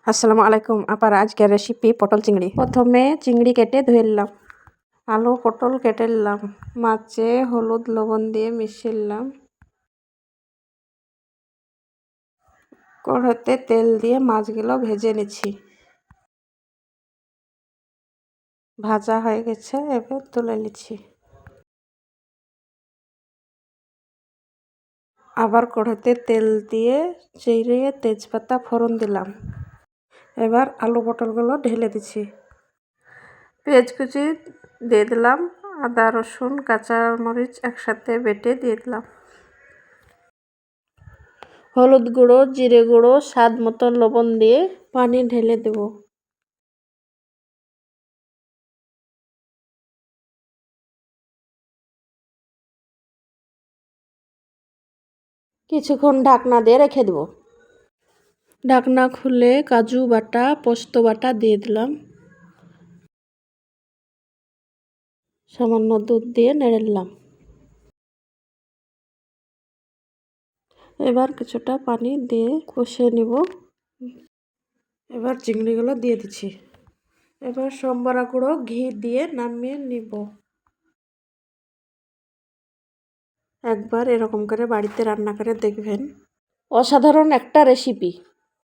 আসসালামু আলাইকুম আপার আজকের রেসিপি পটল চিংড়ি। প্রথমে চিংড়ি কেটে ধুয়ে নিলাম, আলু পটল কেটে নিলাম, মাছে হলুদ লবণ দিয়ে মিশিয়ে নিলাম, কড়াইতে তেল দিয়ে মাছগুলো ভেজে নিচ্ছি। ভাজা হয়ে গেছে, এবার তুলে নিচ্ছি। আবার কড়াইতে তেল দিয়ে জিরে তেজপাতা ফোড়ন দিলাম। এবার আলু পটলগুলো ঢেলে দিচ্ছি। পেঁয়াজ কুচি দিয়ে দিলাম, আদা রসুন কাঁচা মরিচ একসাথে বেটে দিয়ে দিলাম, হলুদ গুঁড়ো জিরে গুঁড়ো স্বাদ মতো লবণ দিয়ে পানি ঢেলে দেব। কিছুক্ষণ ঢাকনা দিয়ে রেখে দেব। ঢাকনা খুলে কাজু বাটা পোস্ত বাটা দিয়ে দিলাম, সামান্য দুধ দিয়ে নেড়ে নিলাম। এবার কিছুটা পানি দিয়ে কষিয়ে নেব। এবার চিংড়িগুলো দিয়ে দিচ্ছি। এবার সম্বরা গুঁড়ো ঘি দিয়ে নামিয়ে নিব। একবার এরকম করে বাড়িতে রান্না করে দেখবেন, অসাধারণ একটা রেসিপি।